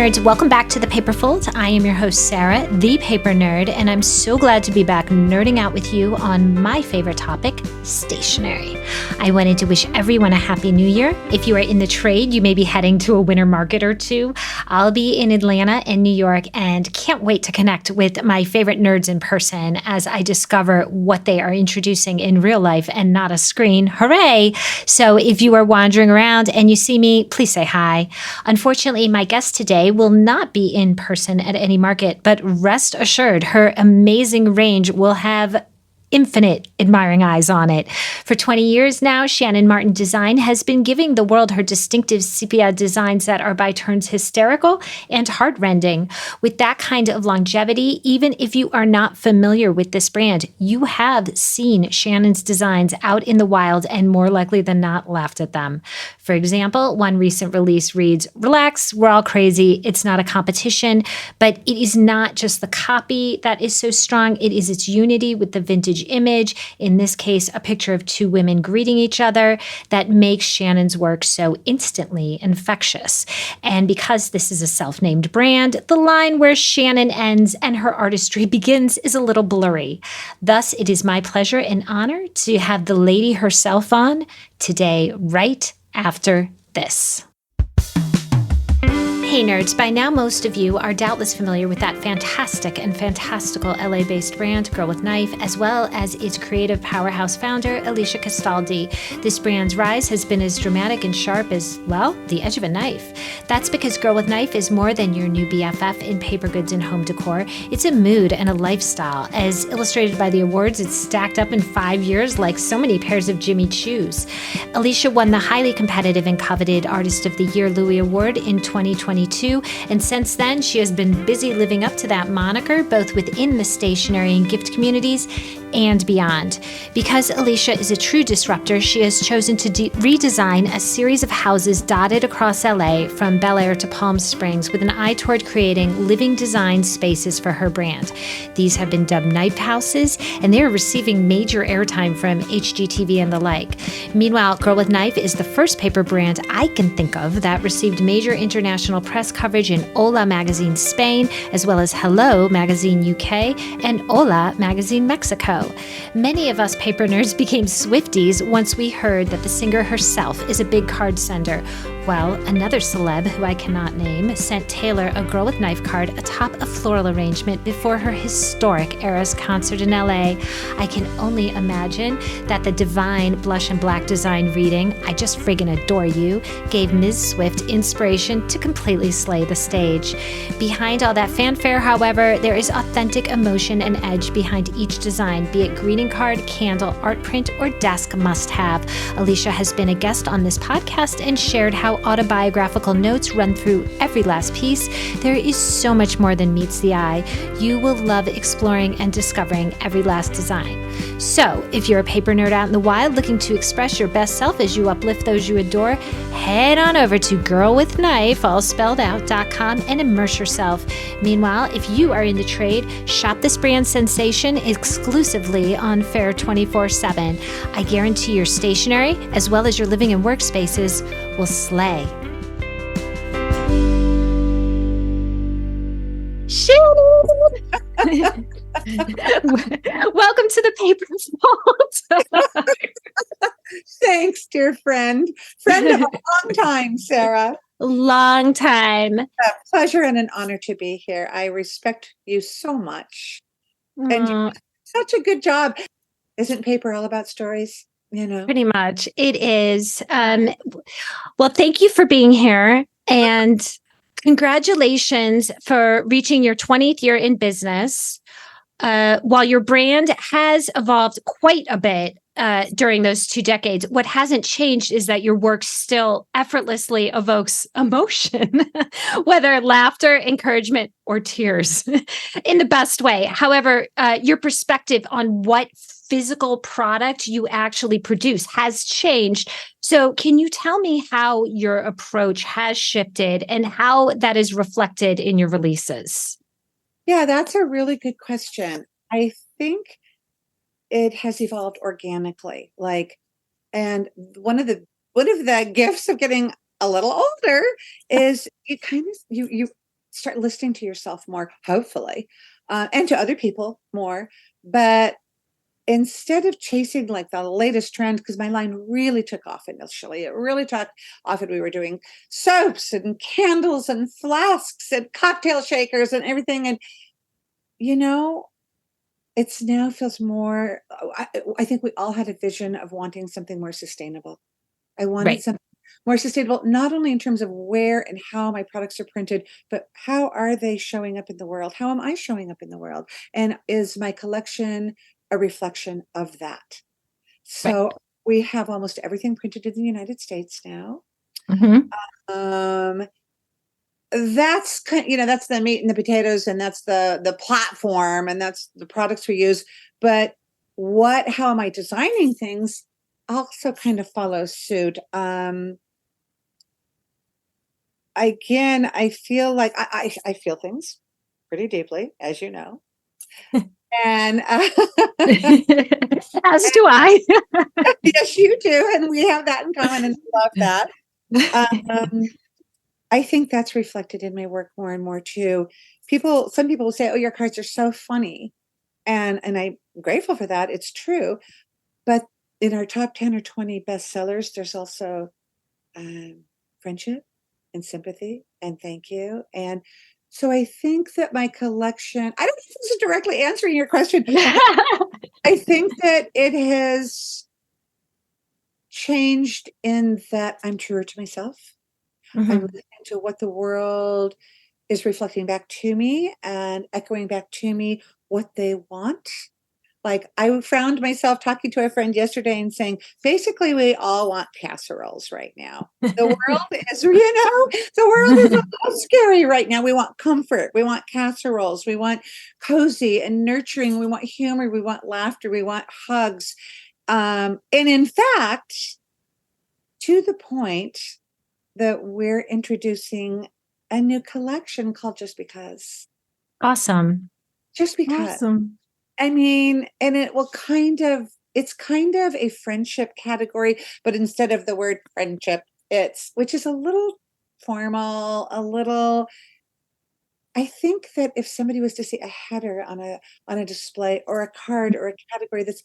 nerds, welcome back to The Paperfold. I am your host, Sarah, the paper nerd, and I'm so glad to be back nerding out with you on my favorite topic, stationery. I wanted to wish everyone a happy new year. If you are in the trade, you may be heading to a winter market or two. I'll be in Atlanta and New York and can't wait to connect with my favorite nerds in person as I discover what they are introducing in real life and not a screen. Hooray! So if you are wandering around and you see me, please say hi. Unfortunately, my guest today will not be in person at any market, but rest assured, her amazing range will have infinite admiring eyes on it. For 20 years now, Shannon Martin Design has been giving the world her distinctive sepia designs that are by turns hysterical and heartrending. With that kind of longevity, even if you are not familiar with this brand, you have seen Shannon's designs out in the wild and more likely than not laughed at them. For example, one recent release reads, "Relax, we're all crazy. It's not a competition," but it is not just the copy that is so strong. It is its unity with the vintage image, in this case, a picture of two women greeting each other, that makes Shannon's work so instantly infectious. And because this is a self-named brand, the line where Shannon ends and her artistry begins is a little blurry. Thus, it is my pleasure and honor to have the lady herself on today, right after this. Hey nerds, by now most of you are doubtless familiar with that fantastic and fantastical LA-based brand, Girl with Knife, as well as its creative powerhouse founder, Alicia Castaldi. This brand's rise has been as dramatic and sharp as, well, the edge of a knife. That's because Girl with Knife is more than your new BFF in paper goods and home decor. It's a mood and a lifestyle. As illustrated by the awards, it's stacked up in 5 years like so many pairs of Jimmy Choos. Alicia won the highly competitive and coveted Artist of the Year Louis Award in 2022. And since then, she has been busy living up to that moniker, both within the stationery and gift communities and beyond. Because Alicia is a true disruptor, she has chosen to redesign a series of houses dotted across LA from Bel Air to Palm Springs with an eye toward creating living design spaces for her brand. These have been dubbed knife houses, and they are receiving major airtime from HGTV and the like. Meanwhile, Girl with Knife is the first paper brand I can think of that received major international press coverage in Hola magazine Spain, as well as Hello magazine UK and Hola magazine Mexico. Many of us paper nerds became Swifties once we heard that the singer herself is a big card sender. Well, another celeb, who I cannot name, sent Taylor a Girl with Knife card atop a floral arrangement before her historic Eras concert in LA. I can only imagine that the divine Blush and Black design reading, "I just friggin' adore you," gave Ms. Swift inspiration to completely slay the stage. Behind all that fanfare, however, there is authentic emotion and edge behind each design, be it greeting card, candle, art print, or desk must-have. Alicia has been a guest on this podcast and shared how autobiographical notes run through every last piece. There is so much more than meets the eye. You will love exploring and discovering every last design. So, if you're a paper nerd out in the wild looking to express your best self as you uplift those you adore, head on over to girlwithknife, all spelled out.com, and immerse yourself. Meanwhile, if you are in the trade, shop this brand sensation exclusively on Fair 24/7. I guarantee your stationery, as well as your living and workspaces, will slay. Shannon! Welcome to The Paperfold. Thanks, dear friend. Friend of a long time, Sarah. Long time. A pleasure and an honor to be here. I respect you so much. And you do such a good job. Isn't paper all about stories? You know, pretty much. It is. Well, thank you for being here. And congratulations for reaching your 20th year in business. While your brand has evolved quite a bit during those 2 decades, what hasn't changed is that your work still effortlessly evokes emotion, whether laughter, encouragement, or tears in the best way. However, your perspective on what physical product you actually produce has changed. So can you tell me how your approach has shifted and how that is reflected in your releases? Yeah, that's a really good question. I think it has evolved organically. And one of the gifts of getting a little older is you kind of you start listening to yourself more, hopefully, and to other people more. But instead of chasing like the latest trend, because my line really took off initially, it really took off, and we were doing soaps and candles and flasks and cocktail shakers and everything. And, it's now feels more, I think we all had a vision of wanting something more sustainable. I wanted something more sustainable, not only in terms of where and how my products are printed, but how are they showing up in the world? How am I showing up in the world? And is my collection a reflection of that? So we have almost everything printed in the United States now. That's that's the meat and the potatoes, and that's the platform, and that's the products we use. But how am I designing things also kind of follows suit. Again, I feel like I feel things pretty deeply, as you know. And as do I. Yes, you do. And we have that in common, and I love that. I think that's reflected in my work more and more too. Some people will say, "Oh, your cards are so funny." And I'm grateful for that. It's true. But in our top 10 or 20 bestsellers, there's also friendship and sympathy and thank you. And so I think that my collection, I don't know if this is directly answering your question. I think that it has changed in that I'm truer to myself. I'm listening to what the world is reflecting back to me and echoing back to me what they want. Like, I found myself talking to a friend yesterday and saying, basically, we all want casseroles right now. The world is, the world is all scary right now. We want comfort. We want casseroles. We want cozy and nurturing. We want humor. We want laughter. We want hugs. And in fact, to the point that we're introducing a new collection called Just Because. Awesome. Just Because. Awesome. I mean, and it's kind of a friendship category, but instead of the word friendship, which is a little formal, I think that if somebody was to see a header on a display or a card or a category that's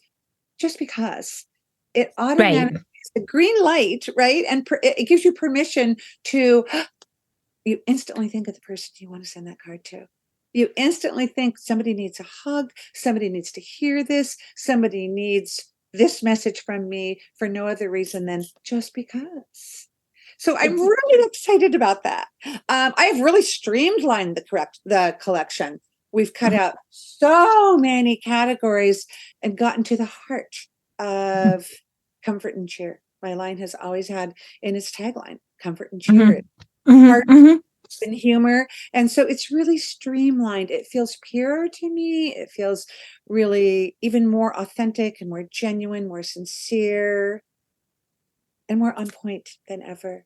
Just Because, it automatically is a green light, right? And it gives you permission to, you instantly think of the person you want to send that card to. You instantly think somebody needs a hug, somebody needs to hear this, somebody needs this message from me for no other reason than just because. So I'm really excited about that. I've really streamlined the collection. We've cut out so many categories and gotten to the heart of comfort and cheer. My line has always had in its tagline, comfort and cheer. Heart and humor. And so it's really streamlined. It feels purer to me. It feels really even more authentic and more genuine, more sincere, and more on point than ever.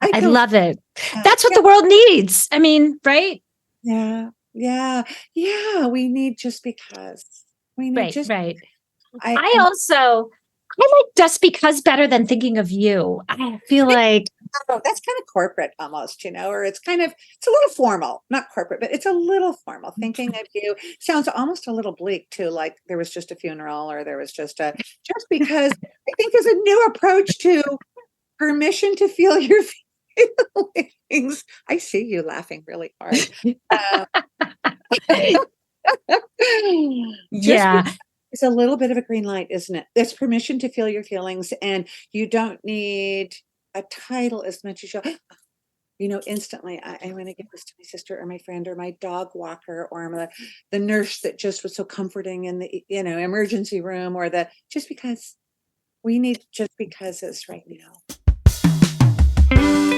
I love it. That's what the world needs. I mean, right? Yeah. We need Just Because. We need I like Just Because better than Thinking of You. I feel like that's kind of corporate almost, or it's a little formal, not corporate, but it's a little formal. Thinking of You sounds almost a little bleak too, like there was just a funeral or there was just because I think is a new approach to permission to feel your feelings. I see you laughing really hard. It's a little bit of a green light, isn't it? There's permission to feel your feelings, and you don't need a title as much as instantly, I'm going to give this to my sister or my friend or my dog walker or the nurse that just was so comforting in the, emergency room, or just because we need Just Becauses right now.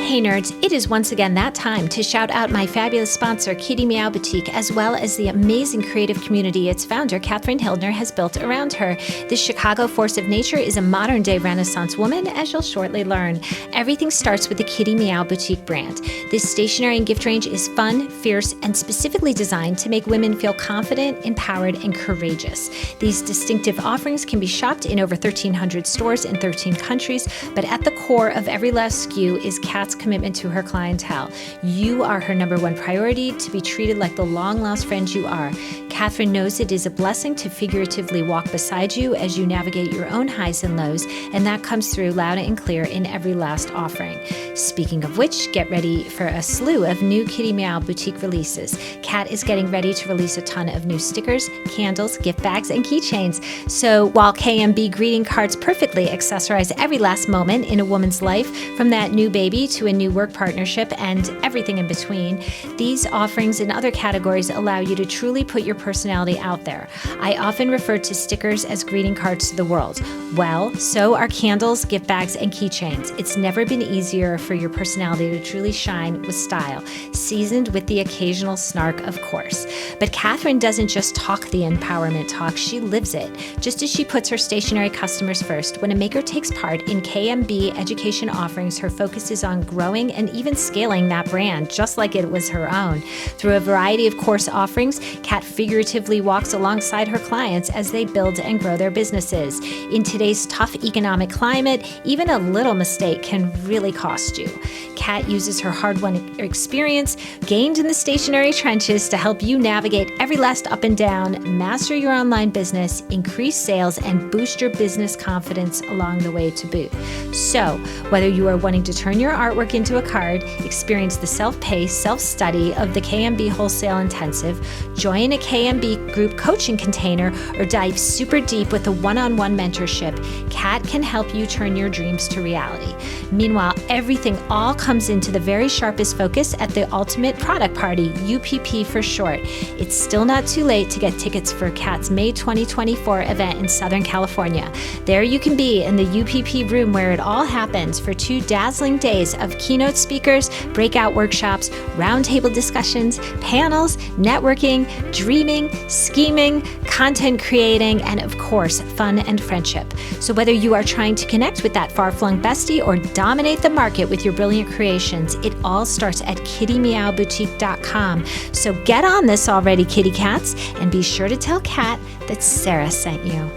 Hey nerds, it is once again that time to shout out my fabulous sponsor, Kitty Meow Boutique, as well as the amazing creative community its founder, Catherine Hildner, has built around her. This Chicago force of nature is a modern-day Renaissance woman, as you'll shortly learn. Everything starts with the Kitty Meow Boutique brand. This stationery and gift range is fun, fierce, and specifically designed to make women feel confident, empowered, and courageous. These distinctive offerings can be shopped in over 1,300 stores in 13 countries, but at the core of every last SKU is Kat's commitment to her clientele. You are her number one priority, to be treated like the long-lost friend you are. Catherine knows it is a blessing to figuratively walk beside you as you navigate your own highs and lows, and that comes through loud and clear in every last offering. Speaking of which, get ready for a slew of new Kitty Meow boutique releases. Kat is getting ready to release a ton of new stickers, candles, gift bags, and keychains. So while KMB greeting cards perfectly accessorize every last moment in a woman's life, from that new baby to a new work partnership and everything in between, these offerings in other categories allow you to truly put your personality out there. I often refer to stickers as greeting cards to the world. Well, so are candles, gift bags, and keychains. It's never been easier for your personality to truly shine with style, seasoned with the occasional snark, of course. But Catherine doesn't just talk the empowerment talk, she lives it. Just as she puts her stationery customers first, when a maker takes part in KMB education offerings, her focus is on growing and even scaling that brand, just like it was her own. Through a variety of course offerings, Kat figuratively walks alongside her clients as they build and grow their businesses. In today's tough economic climate, even a little mistake can really cost you. Kat uses her hard-won experience gained in the stationery trenches to help you navigate every last up and down, master your online business, increase sales, and boost your business confidence along the way to boot. So, whether you are wanting to turn your artwork into a card, experience the self-paced, self-study of the KMB Wholesale Intensive, join a KMB group coaching container, or dive super deep with a one-on-one mentorship, Kat can help you turn your dreams to reality. Meanwhile, everything all comes into the very sharpest focus at the Ultimate Product Party, UPP for short. It's still not too late to get tickets for Kat's May 2024 event in Southern California. There you can be in the UPP room where it all happens for 2 dazzling days of keynote speakers, breakout workshops, roundtable discussions, panels, networking, dreaming, scheming, content creating, and of course, fun and friendship. So whether you are trying to connect with that far-flung bestie or dominate the market with your brilliant creations, it all starts at kittymeowboutique.com. So get on this already, kitty cats, and be sure to tell Kat that Sarah sent you.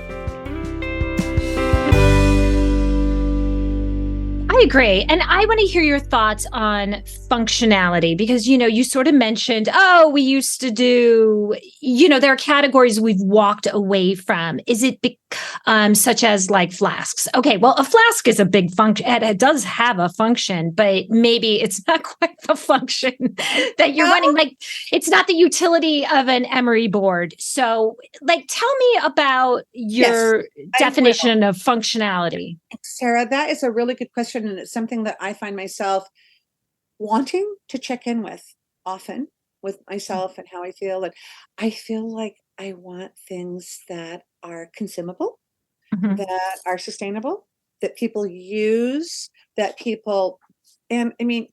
I agree. And I want to hear your thoughts on functionality because, you sort of mentioned, we used to do, there are categories we've walked away from. Is it such as like flasks? Okay, well, a flask is a big function. It does have a function, but maybe it's not quite the function that you're running. Like, it's not the utility of an emery board. So, tell me about your definition of functionality. Sarah, that is a really good question. And it's something that I find myself wanting to check in with often with myself and how I feel. And I feel like I want things that are consumable, that are sustainable, that people use, and I mean,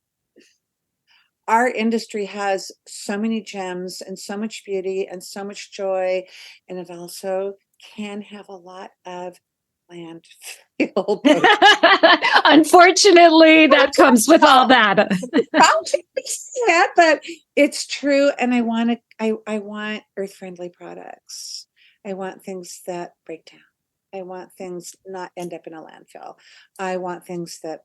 our industry has so many gems and so much beauty and so much joy. And it also can have a lot of landfill. Unfortunately, that comes with all that. Yeah, but it's true. And I want earth-friendly products. I want things that break down. I want things not end up in a landfill. I want things that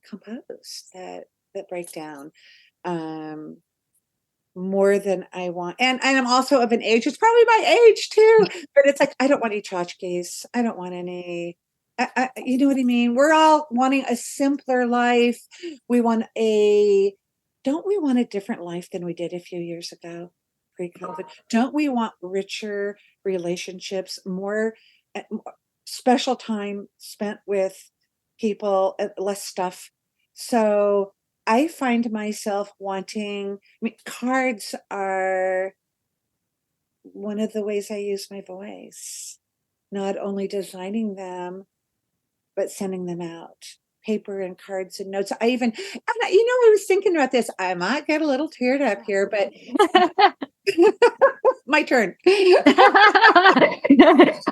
compose, that break down. More than I want. And I'm also of an age, it's probably my age too, but it's like, I don't want any tchotchkes. I don't want any, you know what I mean? We're all wanting a simpler life. Don't we want a different life than we did a few years ago, pre-COVID? Don't we want richer relationships, more special time spent with people, less stuff? So I find myself cards are one of the ways I use my voice, not only designing them, but sending them out, paper and cards and notes. I was thinking about this. I might get a little teared up here, but my turn.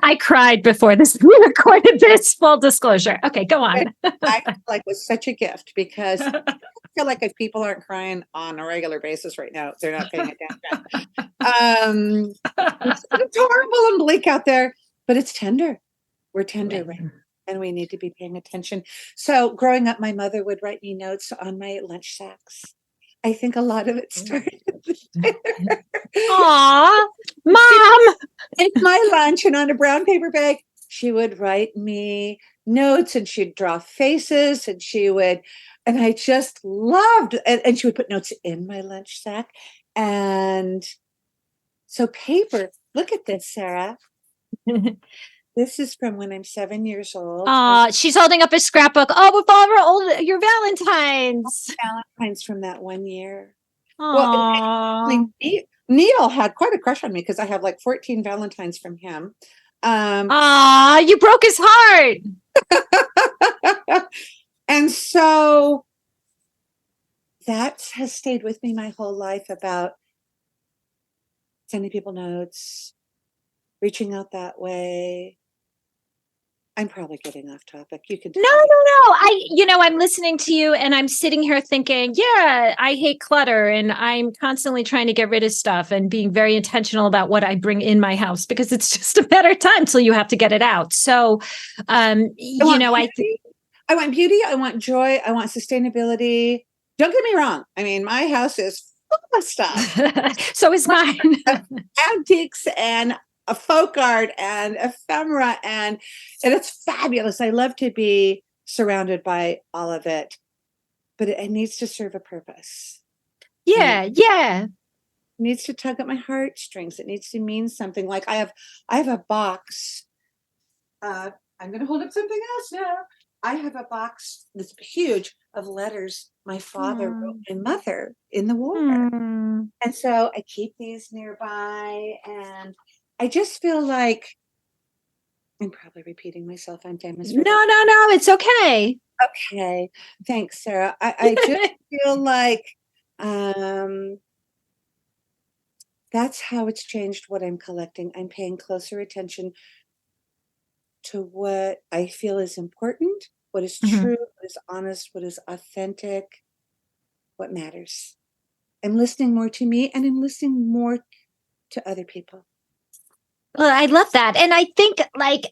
I cried before we recorded this, full disclosure. Okay, go on. I was such a gift because I feel like if people aren't crying on a regular basis right now, they're not paying attention. It's horrible and bleak out there, but it's tender. We're tender, right? and we need to be paying attention. So growing up, my mother would write me notes on my lunch sacks. I think a lot of it started there. Aw, Mom! In my lunch and on a brown paper bag, she would write me notes and she'd draw faces and and I just loved, and she would put notes in my lunch sack. And so paper, look at this, Sarah. This is from when I'm 7 years old. She's holding up a scrapbook. Oh, with all your Valentines. Valentines from that one year. Aww. Well, Neil had quite a crush on me because I have like 14 Valentines from him. You broke his heart. And so that has stayed with me my whole life, about sending people notes, reaching out that way. I'm probably getting off topic. You can. No. I'm listening to you and I'm sitting here thinking, yeah, I hate clutter and I'm constantly trying to get rid of stuff and being very intentional about what I bring in my house because it's just a matter of time till you have to get it out. So, I want beauty. I want joy. I want sustainability. Don't get me wrong. I mean, my house is full of stuff. So is mine. Antiques and a folk art and ephemera, and it's fabulous. I love to be surrounded by all of it, but it needs to serve a purpose. Yeah. It needs to tug at my heartstrings. It needs to mean something. Like I have a box. I'm going to hold up something else now. I have a box that's huge of letters my father wrote my mother in the war. And so I keep these nearby, and I just feel like I'm probably repeating myself. I'm famous for No, it's okay. Okay. Thanks, Sarah. I just feel like that's how it's changed what I'm collecting. I'm paying closer attention to what I feel is important, what is true, what is honest, what is authentic, what matters. I'm listening more to me, and I'm listening more to other people. Well, I love that. And I think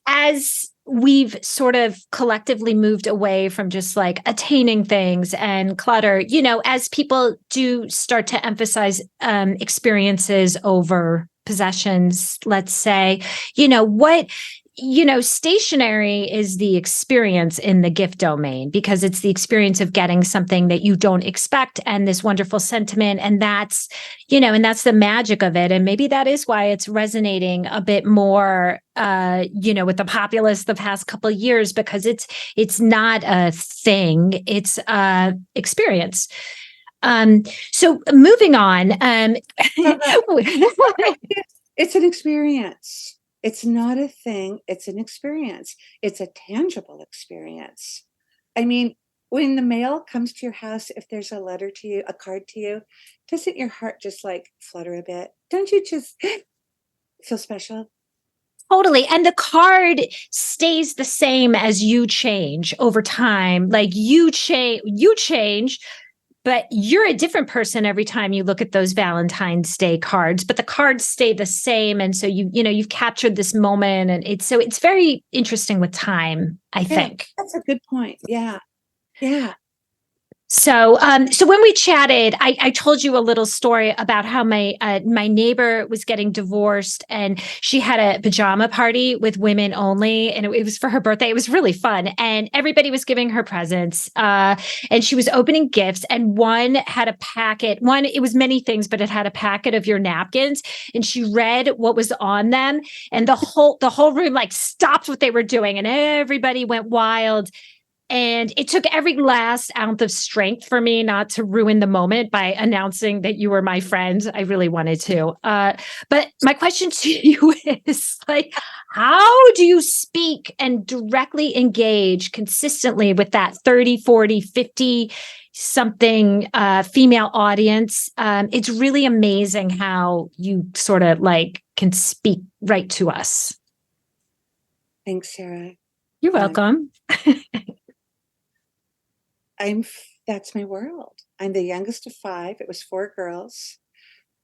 as we've sort of collectively moved away from just attaining things and clutter, as people do start to emphasize experiences over possessions, let's say, stationery is the experience in the gift domain because it's the experience of getting something that you don't expect and this wonderful sentiment. And that's, and that's the magic of it. And maybe that is why it's resonating a bit more, with the populace the past couple of years, because it's not a thing, it's a experience. So moving on, it's an experience. It's not a thing. It's an experience. It's a tangible experience. I mean, when the mail comes to your house, if there's a letter to you, a card to you, doesn't your heart just flutter a bit? Don't you just feel special? Totally. And the card stays the same as you change over time. You change, but you're a different person every time you look at those Valentine's Day cards, but the cards stay the same. And so you've captured this moment, and it's very interesting with time, I think. That's a good point. Yeah. So when we chatted, I told you a little story about how my neighbor was getting divorced, and she had a pajama party with women only, and it was for her birthday. It was really fun, and everybody was giving her presents, and she was opening gifts. And one had a packet. It was many things, but it had a packet of your napkins, and she read what was on them, and the whole room stopped what they were doing, and everybody went wild. And it took every last ounce of strength for me not to ruin the moment by announcing that you were my friend. I really wanted to. But my question to you is how do you speak and directly engage consistently with that 30, 40, 50 something female audience? It's really amazing how you sort of can speak right to us. Thanks, Sarah. You're welcome. That's my world. I'm the youngest of 5. It was 4 girls.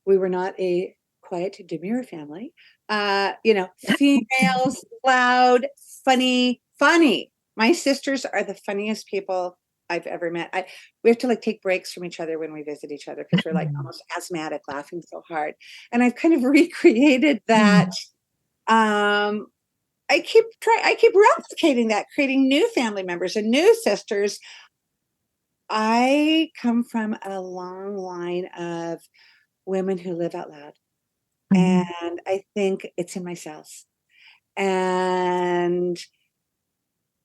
We were not a quiet, demure family. Females, loud, funny, My sisters are the funniest people I've ever met. We have to like take breaks from each other when we visit each other because we're like almost asthmatic, laughing so hard. And I've kind of recreated that. I keep replicating that, creating new family members and new sisters. I come from a long line of women who live out loud. And I think it's in my cells. And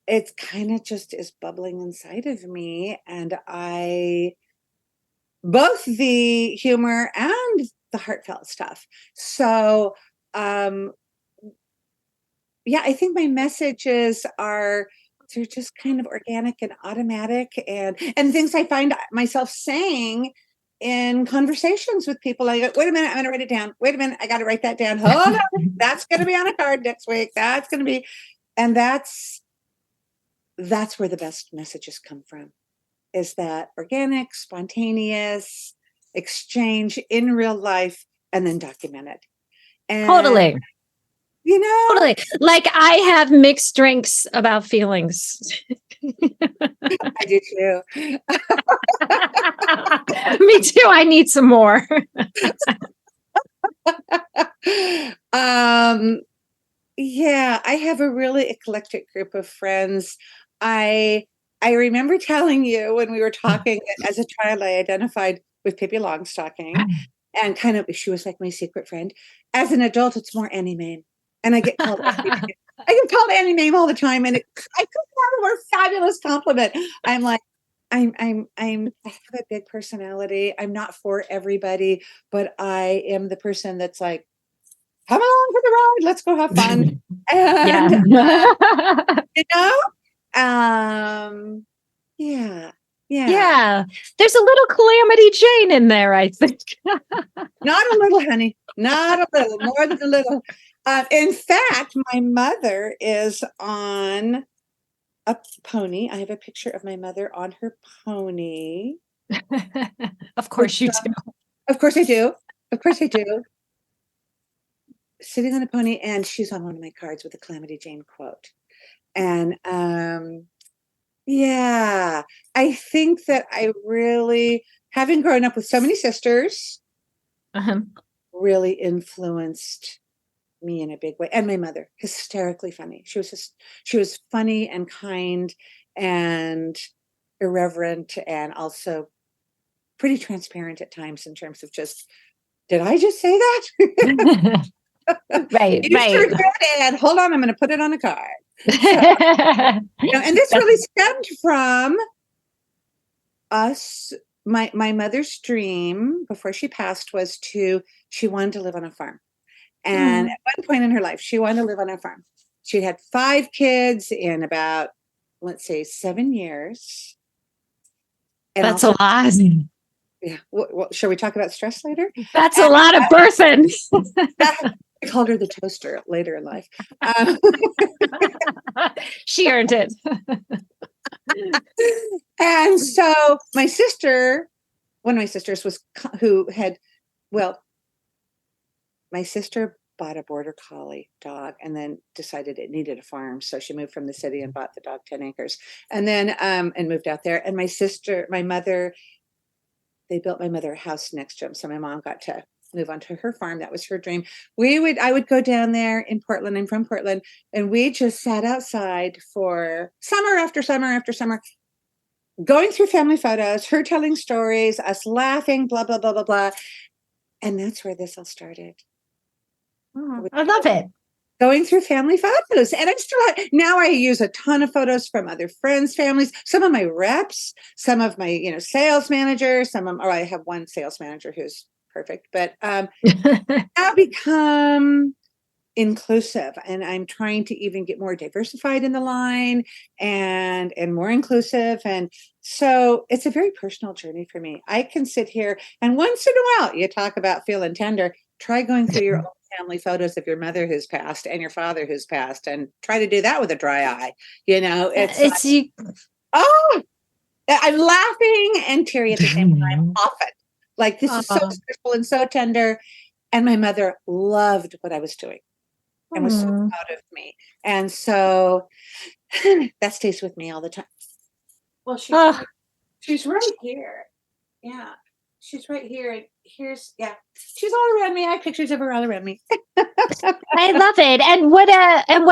it kind of just is bubbling inside of me. And both the humor and the heartfelt stuff. So, yeah, I think my messages they're just kind of organic and automatic and things I find myself saying in conversations with people. I go, wait a minute, I'm going to write it down. Wait a minute, I got to write that down. Hold on, that's going to be on a card next week. That's going to be, and that's where the best messages come from, is that organic, spontaneous exchange in real life and then documented. And Totally. Totally. Like I have mixed drinks about feelings. I do too. Me too. I need some more. Yeah, I have a really eclectic group of friends. I remember telling you when we were talking as a child, I identified with Pippi Longstocking and kind of, she was like my secret friend. As an adult, it's more Annie Mame. And I get called Annie Mame all the time. And I couldn't have a more fabulous compliment. I'm like, I have a big personality. I'm not for everybody, but I am the person that's like, come along for the ride. Let's go have fun. And, yeah. There's a little Calamity Jane in there, I think. Not a little, honey. Not a little, more than a little. In fact, my mother is on a pony. I have a picture of my mother on her pony. Of course you do. Of course I do. Of course I do. Sitting on a pony, and she's on one of my cards with a Calamity Jane quote. And yeah, I think that I really, having grown up with so many sisters, really influenced me in a big way. And my mother, hysterically funny. She was funny and kind and irreverent and also pretty transparent at times in terms of just, did I just say that? Right. You sure did, and hold on, I'm going to put it on a card. So, and this really stemmed from us. My mother's dream before she passed was she wanted to live on a farm. And at one point in her life, she wanted to live on a farm. She had 5 kids in about, let's say, 7 years. And that's also, a lot. Yeah. Well, shall we talk about stress later? That's a lot of birthing. I called her the toaster later in life. She earned it. And so my sister, one of my sisters my sister bought a border collie dog and then decided it needed a farm. So she moved from the city and bought the dog 10 acres and then, and moved out there. And they built my mother a house next to him. So my mom got to move onto her farm. That was her dream. I would go down there in Portland. I'm from Portland. And we just sat outside for summer after summer after summer, going through family photos, her telling stories, us laughing, blah, blah, blah, blah, blah. And that's where this all started. Oh, I love it. Going through family photos. And now I use a ton of photos from other friends, families, some of my reps, some of my, sales managers, I have one sales manager who's perfect, but now become inclusive. And I'm trying to even get more diversified in the line and more inclusive. And so it's a very personal journey for me. I can sit here and once in a while, you talk about feeling tender, try going through your own family photos of your mother who's passed and your father who's passed and try to do that with a dry eye. I'm laughing and teary at the same time often. Like this is so special and so tender. And my mother loved what I was doing and was so proud of me. And so that stays with me all the time. Well, Oh, she's right here. Yeah. She's right here. And here's, she's all around me. I have pictures of her all around me. I love it. And what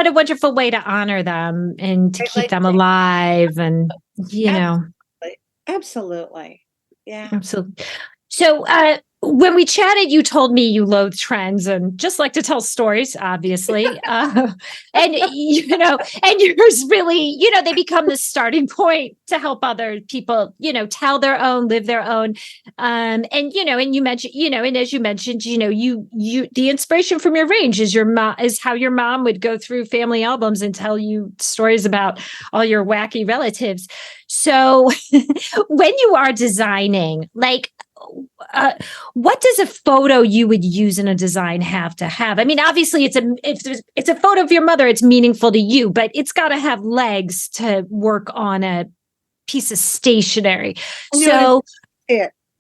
a wonderful way to honor them and to keep them alive. And, Absolutely. Absolutely. Yeah. absolutely. So, when we chatted, you told me you loathe trends and just like to tell stories, obviously. And, and yours really, they become the starting point to help other people, tell their own, live their own. And you mentioned, and as you mentioned, the inspiration from your range is is how your mom would go through family albums and tell you stories about all your wacky relatives. So when you are designing, like, what does a photo you would use in a design have to have? I mean, obviously, if it's a photo of your mother, it's meaningful to you, but it's got to have legs to work on a piece of stationery. I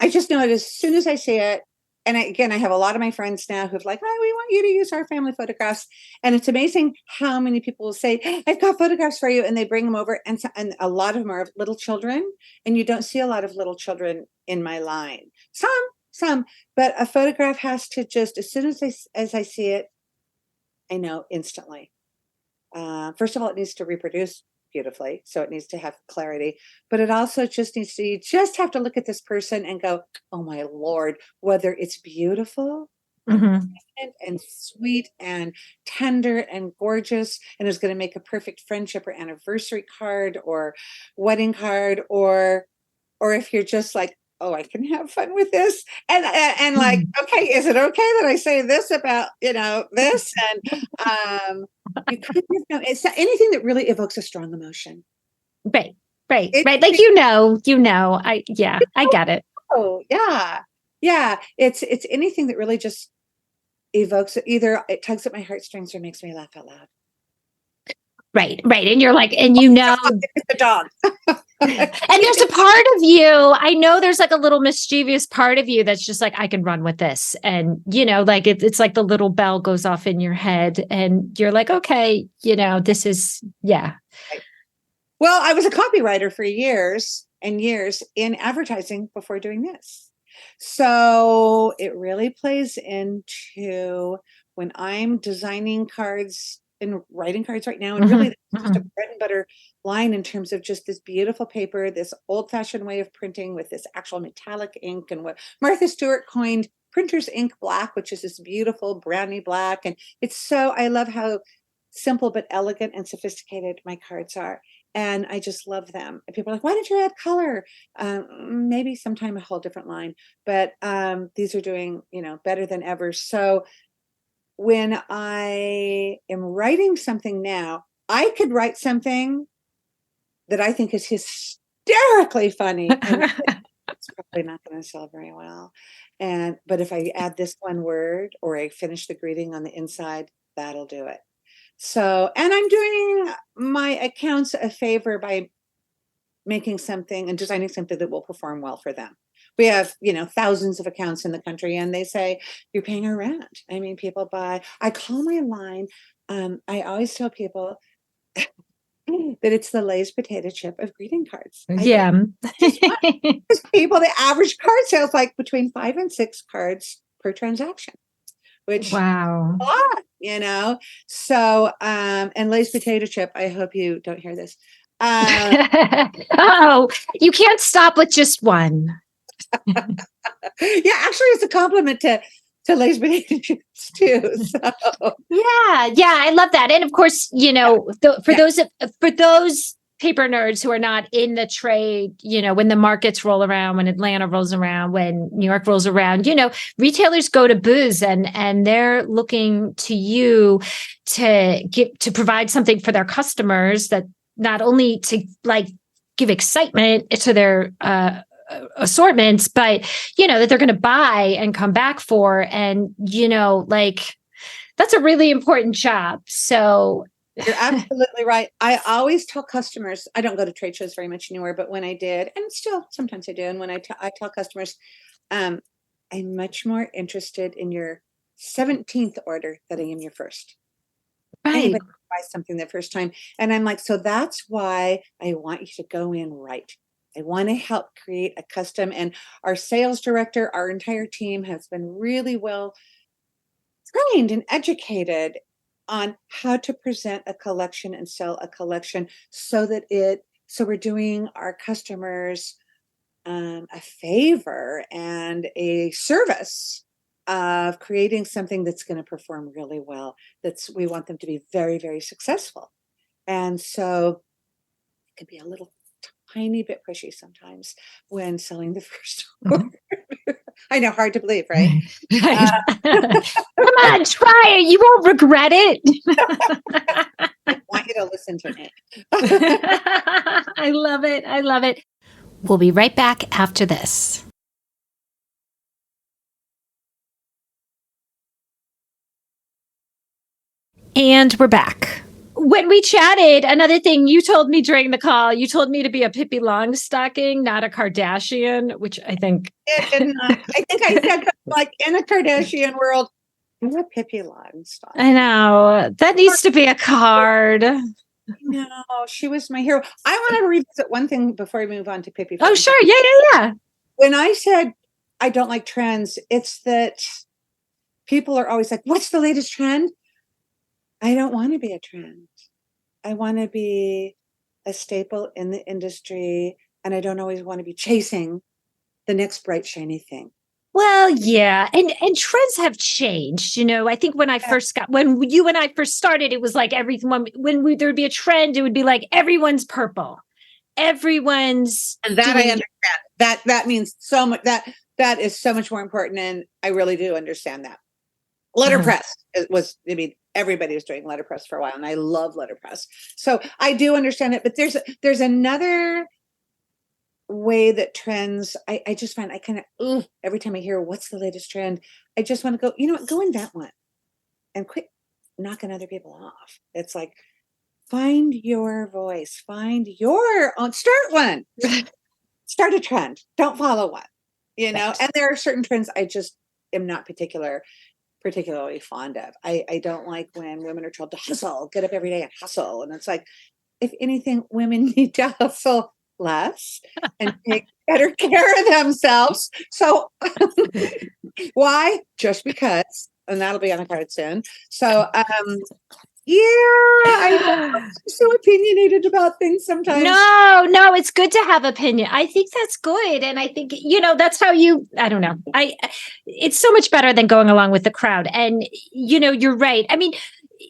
just know it as soon as I see it. And I have a lot of my friends now who've like, oh, we want you to use our family photographs. And it's amazing how many people will say, I've got photographs for you. And they bring them over. And a lot of them are of little children. And you don't see a lot of little children in my line. Some, but a photograph has to just, as soon as I see it, I know instantly. First of all, it needs to reproduce beautifully. So it needs to have clarity, but it also just needs to, you just have to look at this person and go, oh my Lord, whether it's beautiful and sweet and tender and gorgeous, and is going to make a perfect friendship or anniversary card or wedding card, or if you're just like, oh, I can have fun with this. And like, okay, is it okay that I say this about, this? And you kind of know, it's anything that really evokes a strong emotion. Right. Like, I get it. Oh, yeah. Yeah. It's anything that really just evokes it. Either it tugs at my heartstrings or makes me laugh out loud. Right. And you're like, and it's the dog. And there's a part of you, I know there's like a little mischievous part of you that's just like, I can run with this. And, like it's like the little bell goes off in your head and you're like, okay, this is, yeah. Well, I was a copywriter for years and years in advertising before doing this. So it really plays into when I'm designing cards and writing cards right now. And really just a bread and butter line in terms of just this beautiful paper, this old fashioned way of printing with this actual metallic ink and what Martha Stewart coined printer's ink black, which is this beautiful brownie black. And I love how simple but elegant and sophisticated my cards are. And I just love them. And people are like, why did you add color? Maybe sometime a whole different line, but these are doing, better than ever. So when I am writing something now, I could write something that I think is hysterically funny. And it's probably not going to sell very well. But if I add this one word or I finish the greeting on the inside, that'll do it. So, and I'm doing my accounts a favor by making something and designing something that will perform well for them. We have, thousands of accounts in the country, and they say, you're paying our rent. I mean, people buy, I call my line. I always tell people that it's the Lay's potato chip of greeting cards. Yeah. People, the average card sales like between 5 and 6 cards per transaction. Which wow, a lot, So and Lay's potato chip, I hope you don't hear this. Oh, you can't stop with just one. Yeah, actually it's a compliment to Lay's potato chips too. So yeah, I love that. And of course, for those paper nerds who are not in the trade, when the markets roll around, when Atlanta rolls around, when New York rolls around, retailers go to booths and they're looking to you to provide something for their customers that not only to like give excitement to their assortments, but that they're going to buy and come back for. And that's a really important job. So you're absolutely right. I always tell customers, I don't go to trade shows very much anymore, but when I did, and still sometimes I do, and when I tell customers, I'm much more interested in your 17th order than I am your first. Right. anybody can buy something the first time. And I'm like, so that's why I want you to go in right. I want to help create a custom. And our sales director, our entire team has been really well trained and educated on how to present a collection and sell a collection so that so we're doing our customers a favor and a service of creating something that's going to perform really well. We want them to be very, very successful. And so it can be a little tiny bit pushy sometimes when selling the first order. I know, hard to believe, right? Come on, try it. You won't regret it. I want you to listen to me. I love it. I love it. We'll be right back after this. And we're back. When we chatted, another thing you told me during the call, you told me to be a Pippi Longstocking, not a Kardashian, which I think... It did not. I think I said, like, in a Kardashian world, I'm a Pippi Longstocking. I know. That needs to be a card. No, she was my hero. I want to revisit one thing before we move on to Pippi. Oh, sure. Yeah. When I said I don't like trends, it's that people are always like, what's the latest trend? I don't want to be a trend. I want to be a staple in the industry, and I don't always want to be chasing the next bright, shiny thing. Well, yeah. And trends have changed. I think when you and I first started, it was like everyone, there would be a trend, it would be like everyone's purple. Everyone's. And that I understand. That means so much. That is so much more important. And I really do understand that. Letterpress everybody was doing letterpress for a while, and I love letterpress. So I do understand it, but there's another way that trends, I just find I kind of, every time I hear what's the latest trend, I just want to go, you know what, go in that one and quit knocking other people off. It's like, find your voice, find your own, start one, start a trend, don't follow one, right. And there are certain trends I just am not particularly fond of. I don't like when women are told to hustle, get up every day and hustle. And it's like, if anything, women need to hustle less and take better care of themselves. So why? Just because, and that'll be on the card soon. So I'm so opinionated about things sometimes. No, it's good to have opinion. I think that's good. And I think, that's how I don't know. It's so much better than going along with the crowd. And, you're right. I mean,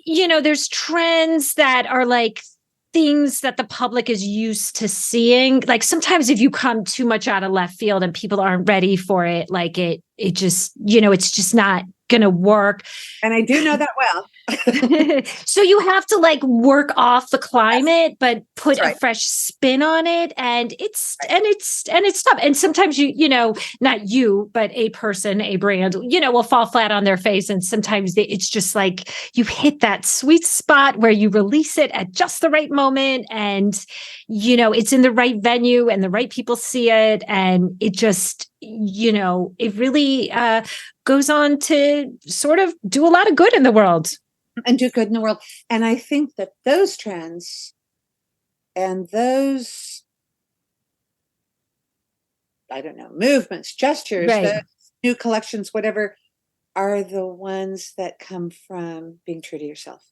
there's trends that are like things that the public is used to seeing. Like sometimes if you come too much out of left field and people aren't ready for it, like it just, it's just not going to work. And I do know that well. So you have to like work off the climate, but put a fresh spin on it. And it's tough. And sometimes not you, but a person, a brand, will fall flat on their face. And sometimes it's just like you hit that sweet spot where you release it at just the right moment. And, it's in the right venue and the right people see it. And it just, it really goes on to sort of do a lot of good in the world. And do good in the world. And I think that those trends and those, I don't know, movements, gestures, the new collections, whatever, are the ones that come from being true to yourself.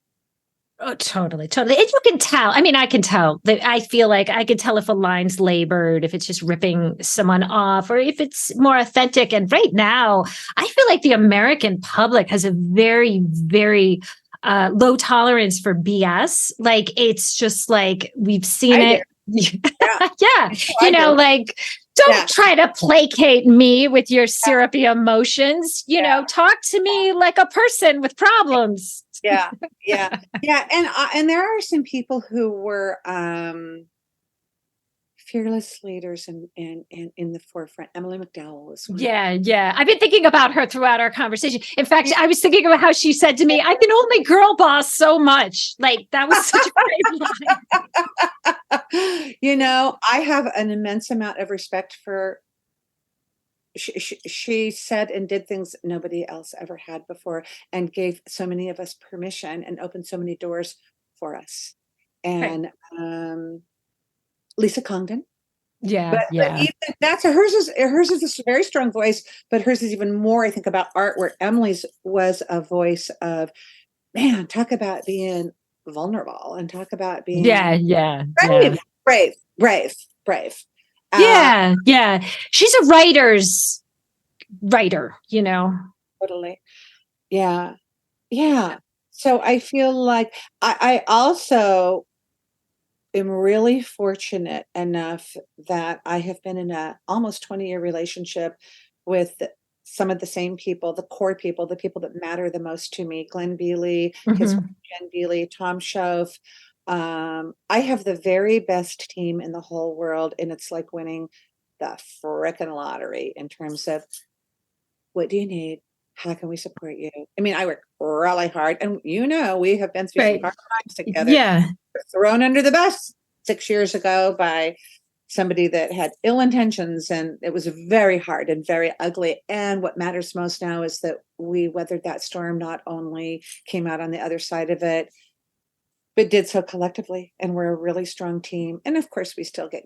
Oh, totally. And you can tell. I mean, I can tell. I feel like I can tell if a line's labored, if it's just ripping someone off, or if it's more authentic. And right now, I feel like the American public has a very, very low tolerance for BS. Like, it's just like, we've seen it. Yeah. Like, don't try to placate me with your syrupy emotions. Talk to me like a person with problems. Yeah. And there are some people who were fearless leaders in the forefront. Emily McDowell was one. Yeah. I've been thinking about her throughout our conversation. In fact, I was thinking about how she said to me, I can only girl boss so much. Like, that was such a great line. I have an immense amount of respect for she said and did things nobody else ever had before, and gave so many of us permission and opened so many doors for us. And Lisa Congdon. Yeah, But even that's hers is this very strong voice, but hers is even more, I think, about art, where Emily's was a voice of, man, talk about being vulnerable and talk about being brave. Yeah. She's a writer, Totally. Yeah. Yeah. So I feel like I also am really fortunate enough that I have been in a almost 20-year relationship with some of the same people, the core people, the people that matter the most to me: Glenn Bealey, his wife Jen Bealey, Tom Schoaf. I have the very best team in the whole world, and it's like winning the frickin' lottery in terms of, what do you need? How can we support you? I mean, I work really hard, and we have been through some hard times together. Yeah. Thrown under the bus 6 years ago by somebody that had ill intentions, and it was very hard and very ugly. And what matters most now is that we weathered that storm, not only came out on the other side of it, but did so collectively. And we're a really strong team. And of course, we still get,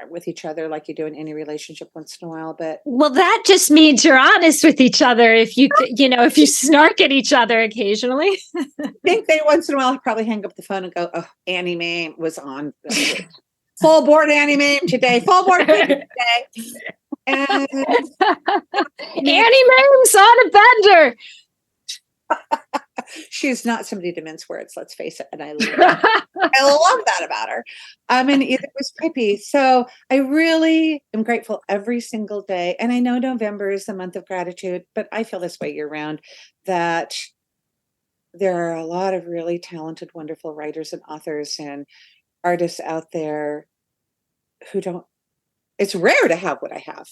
with each other like you do in any relationship once in a while. But well, that just means you're honest with each other. If if you snark at each other occasionally. I think they once in a while probably hang up the phone and go, "Oh, Annie Mae was on full board Annie Mae today, full board today." And Annie Mae's on a bender. She's not somebody to mince words, let's face it. And I love that about her. And it was Pippi. So I really am grateful every single day. And I know November is the month of gratitude, but I feel this way year round, that there are a lot of really talented, wonderful writers and authors and artists out there who don't, it's rare to have what I have.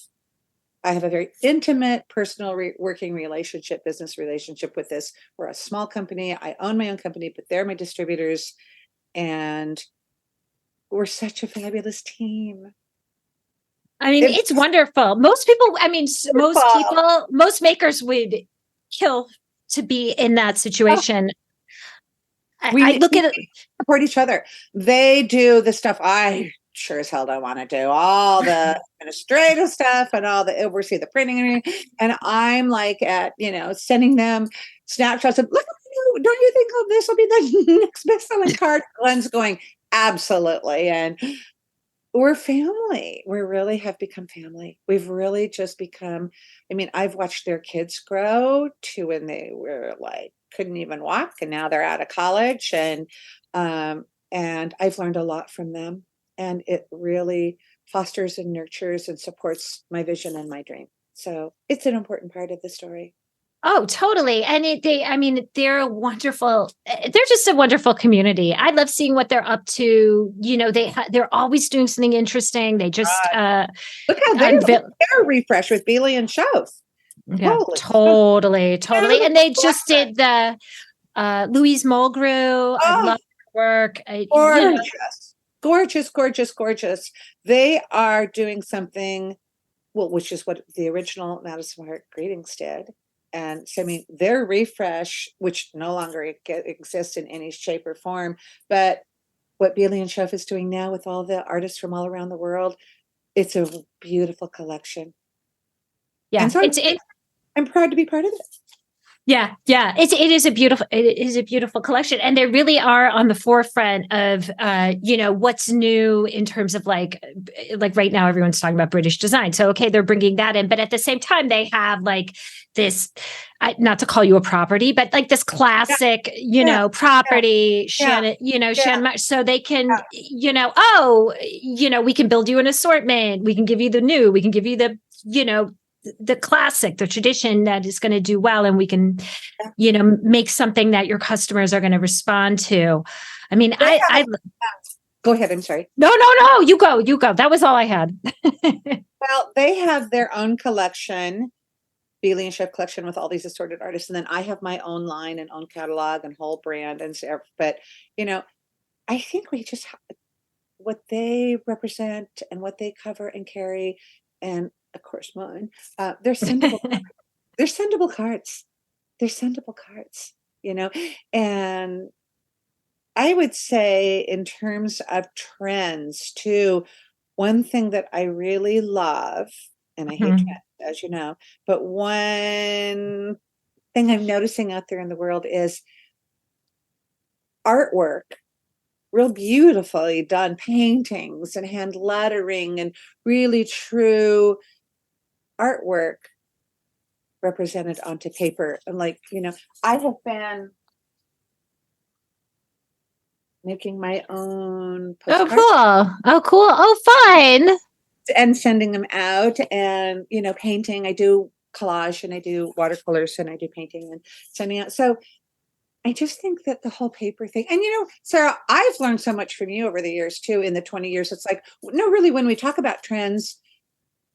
I have a very intimate, personal working relationship, business relationship with this. We're a small company. I own my own company, but they're my distributors. And we're such a fabulous team. I mean, it's wonderful. Most people, most makers would kill to be in that situation. We look at it, support each other. They do the stuff I sure as hell don't want to do, all the administrative stuff and all the oversee the printing, and I'm like sending them snapshots of, look, don't you think this will be the next best-selling card? Glenn's going, absolutely. And we're family. We really have become family. We've really just become, I've watched their kids grow to when they were like couldn't even walk, and now they're out of college, and I've learned a lot from them. And it really fosters and nurtures and supports my vision and my dream. So it's an important part of the story. Oh, totally. And they're wonderful. They're just a wonderful community. I love seeing what they're up to. They're always doing something interesting. They just look how they're refresh with Bealey and Schoaf. Yeah, totally. And they just did the Louise Mulgrew. I love her work. Gorgeous. They are doing something, which is what the original Madison Heart Greetings did. And so, their refresh, which no longer exists in any shape or form, but what Bealey and Schoaf is doing now with all the artists from all around the world, it's a beautiful collection. Yeah, and so I'm proud to be part of it. Yeah. It is a beautiful collection. And they really are on the forefront of, what's new in terms of like right now, everyone's talking about British design. So, okay, they're bringing that in, but at the same time, they have like this, not to call you a property, but like this classic, property, Shannon, Shannon Martin. So they can, we can build you an assortment. We can give you the new, we can give you the, the classic, the tradition that is going to do well, and we can, make something that your customers are going to respond to. I go ahead. I'm sorry. No, you go. That was all I had. Well, they have their own collection, Bealey and Schoaf collection, with all these assorted artists, and then I have my own line and own catalog and whole brand and stuff. But I think we just what they represent and what they cover and carry, and of course mine, they're sendable. They're sendable cards. They're sendable cards, and I would say in terms of trends too, one thing that I really love, and I hate trends, as you know, but one thing I'm noticing out there in the world is artwork, real beautifully done paintings and hand lettering and really true artwork represented onto paper. And I have been making my own postcards. Oh, cool. Oh, fun. And sending them out and, painting. I do collage and I do watercolors and I do painting and sending out. So I just think that the whole paper thing, and Sarah, I've learned so much from you over the years too, in the 20 years. It's like, no, really, when we talk about trends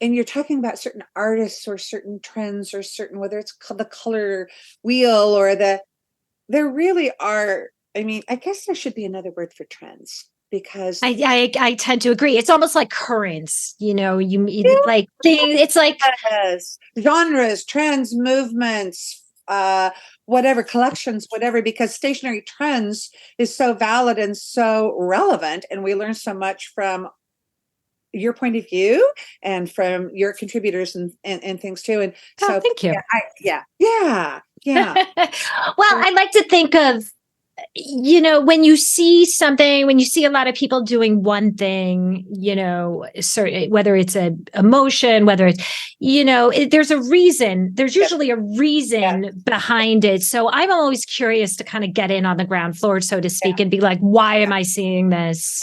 and you're talking about certain artists or certain trends or certain, whether it's the color wheel or there really are, I guess there should be another word for trends because I tend to agree. It's almost like currents, like things. It's like genres, trends, movements, whatever, collections, whatever, because stationery trends is so valid and so relevant. And we learn so much from your point of view and from your contributors and things too. And so thank you. Yeah. Well, I like to think of, when you see something, when you see a lot of people doing one thing, whether it's a emotion, whether it's, there's a reason, there's usually a reason behind it. So I'm always curious to kind of get in on the ground floor, so to speak, and be like, why am I seeing this?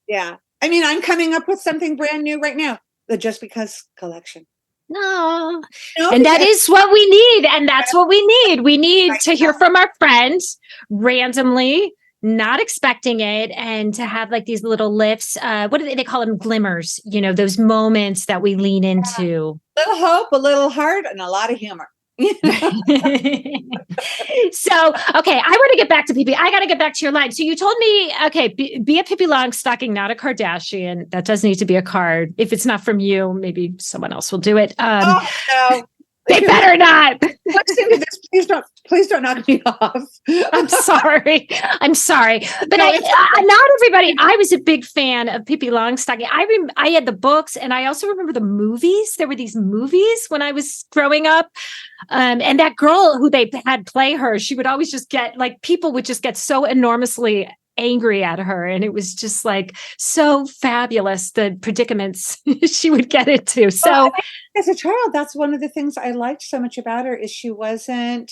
Yeah. I'm coming up with something brand new right now. The Just Because collection. No. And that is what we need. And that's what we need. We need to hear from our friends randomly, not expecting it, and to have like these little lifts. What do they call them? Glimmers, those moments that we lean into. A little hope, a little heart, and a lot of humor. So, okay, I want to get back to Pippi. I got to get back to your line. So you told me, okay, be a Pippi Longstocking, not a Kardashian. That does need to be a card. If it's not from you, maybe someone else will do it. Oh, no. They better not. Listen to this. Please don't knock me off. I'm sorry. But not everybody. I was a big fan of Pippi Longstocking. I had the books, and I also remember the movies. There were these movies when I was growing up. And that girl who they had play her, she would always just get, like, people would just get so enormously angry at her, and it was just like so fabulous, the predicaments she would get into. So as a child, that's one of the things I liked so much about her, is she wasn't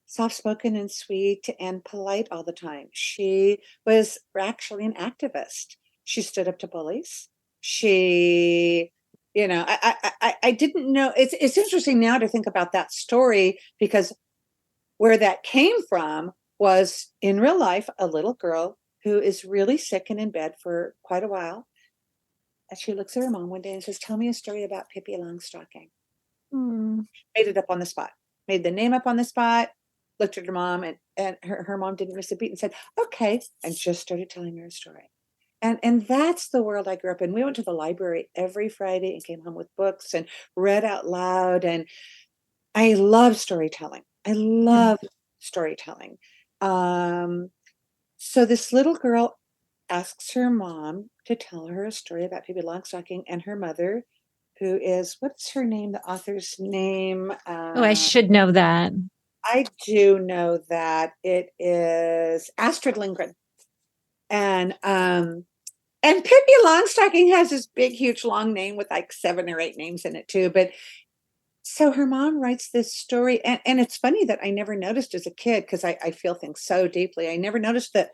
soft-spoken and sweet and polite all the time. She was actually an activist. She stood up to bullies. She, I didn't know. It's interesting now to think about that story, because where that came from was, in real life, a little girl who is really sick and in bed for quite a while. And she looks at her mom one day and says, "Tell me a story about Pippi Longstocking." Made it up on the spot, made the name up on the spot, looked at her mom, and her mom didn't miss a beat and said, "Okay," and just started telling her a story. And that's the world I grew up in. We went to the library every Friday and came home with books and read out loud. And I love storytelling. I love storytelling. So this little girl asks her mom to tell her a story about Pippi Longstocking, and her mother, who is, what's her name, the author's name? I should know that. I do know that. It is Astrid Lindgren. And Pippi Longstocking has this big, huge, long name with like 7 or 8 names in it too. But so her mom writes this story, and it's funny that I never noticed as a kid, because I feel things so deeply. I never noticed that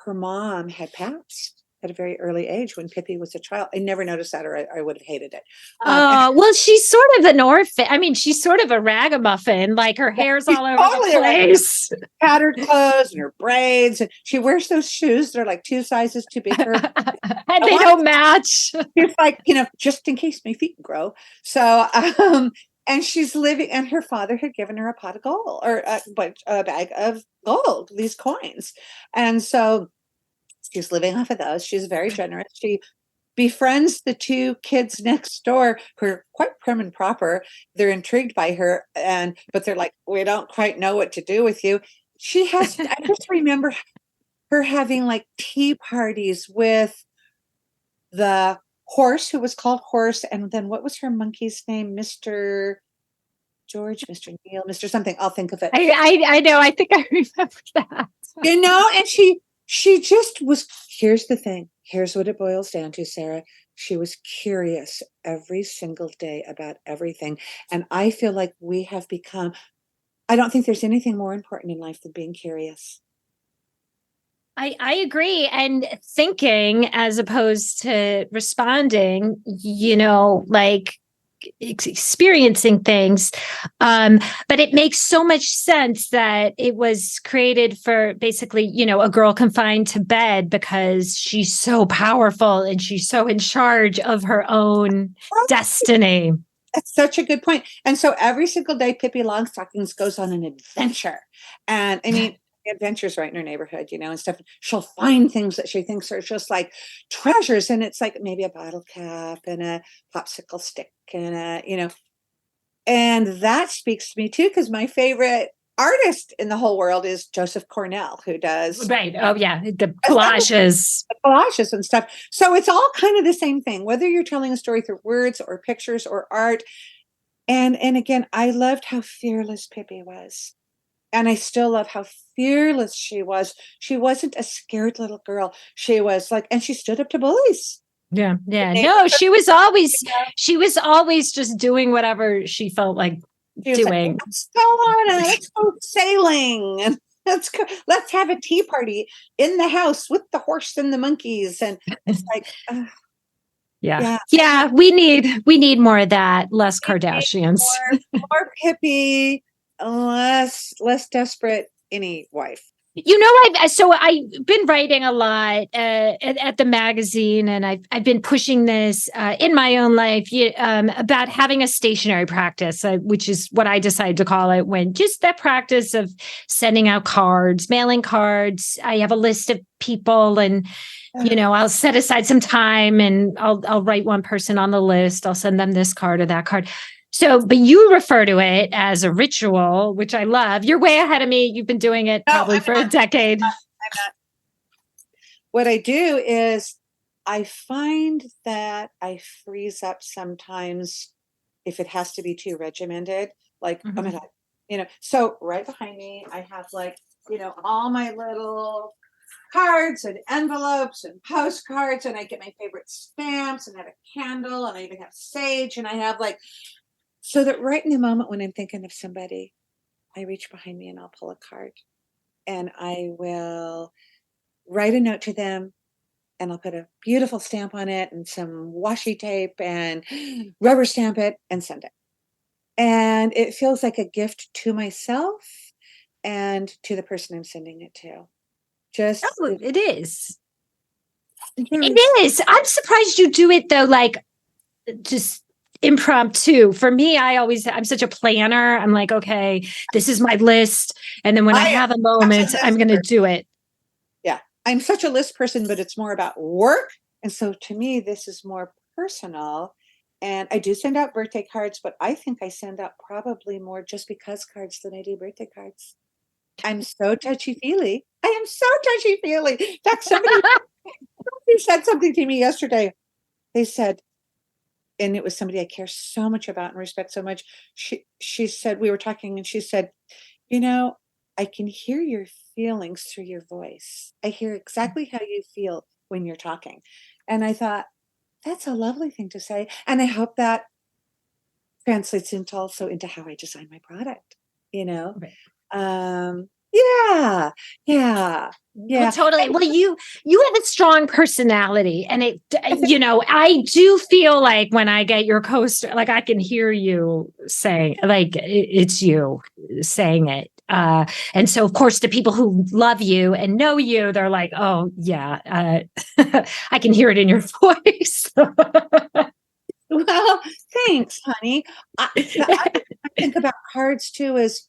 her mom had passed at a very early age when Pippi was a child. I never noticed that, or I would have hated it. Well, she's sort of an orphan. I mean, she's sort of a ragamuffin. Like, her hair's all over the place. Tattered clothes and her braids. And she wears those shoes that are like 2 sizes too big for her. And they don't match. It's like, just in case my feet grow. So, and she's living, and her father had given her a pot of gold, or a bag of gold, these coins. And so she's living off of those. She's very generous. She befriends the two kids next door who are quite prim and proper. They're intrigued by her, but they're like, we don't quite know what to do with you. I just remember her having like tea parties with the horse who was called Horse. And then what was her monkey's name? Mr. George, Mr. Neil, Mr. something. I'll think of it. I know. I think I remember that. And she just was, here's the thing. Here's what it boils down to, Sarah. She was curious every single day about everything. And I feel like we have become, I don't think there's anything more important in life than being curious. I agree. And thinking as opposed to responding, like experiencing things. But it makes so much sense that it was created for basically, a girl confined to bed because she's so powerful and she's so in charge of her own destiny. That's such a good point. And so every single day, Pippi Longstockings goes on an adventure. And I mean, adventures right in her neighborhood, and stuff. She'll find things that she thinks are just like treasures. And it's like maybe a bottle cap and a popsicle stick and and that speaks to me too, because my favorite artist in the whole world is Joseph Cornell, who does right. Oh yeah. The collages and stuff. So it's all kind of the same thing, whether you're telling a story through words or pictures or art. And again, I loved how fearless Pippi was. And I still love how fearless she was. She wasn't a scared little girl. She was like, and she stood up to bullies. Yeah. No, she was always just doing whatever she felt like doing. Like, let's go sailing. And let's have a tea party in the house with the horse and the monkeys. And it's like, yeah. We need more of that. Less Kardashians. More Pippi. Less desperate any wife. I've been writing a lot at the magazine, and I've been pushing this in my own life about having a stationery practice, which is what I decided to call it, when just that practice of sending out cards, mailing cards. I have a list of people, and I'll set aside some time, and I'll write one person on the list. I'll send them this card or that card. So, but you refer to it as a ritual, which I love. You're way ahead of me. You've been doing it probably for a decade. I'm not. What I do is I find that I freeze up sometimes if it has to be too regimented. Like, oh my God, so right behind me, I have like, all my little cards and envelopes and postcards, and I get my favorite stamps, and I have a candle, and I even have sage, and I have like, so that right in the moment when I'm thinking of somebody, I reach behind me and I'll pull a card, and I will write a note to them, and I'll put a beautiful stamp on it and some washi tape and rubber stamp it and send it. And it feels like a gift to myself and to the person I'm sending it to. It is. It is. I'm surprised you do it though, like just impromptu. For me, I'm such a planner. I'm like, okay, this is my list. And then when I have a moment, I'm going to do it. Yeah. I'm such a list person, but it's more about work. And so to me, this is more personal. And I do send out birthday cards, but I think I send out probably more just because cards than I do birthday cards. I'm so touchy-feely. I am so touchy-feely. In fact, somebody said something to me yesterday. They said, and it was somebody I care so much about and respect so much. She said, we were talking, and she said, I can hear your feelings through your voice. I hear exactly how you feel when you're talking. And I thought, that's a lovely thing to say. And I hope that translates into how I design my product, Right. Yeah. Well, totally. Well, you have a strong personality, and I do feel like when I get your coaster, like I can hear you saying, like it's you saying it. And so, of course, the people who love you and know you, they're like, oh yeah, I can hear it in your voice. Well, thanks, honey. I think about cards too as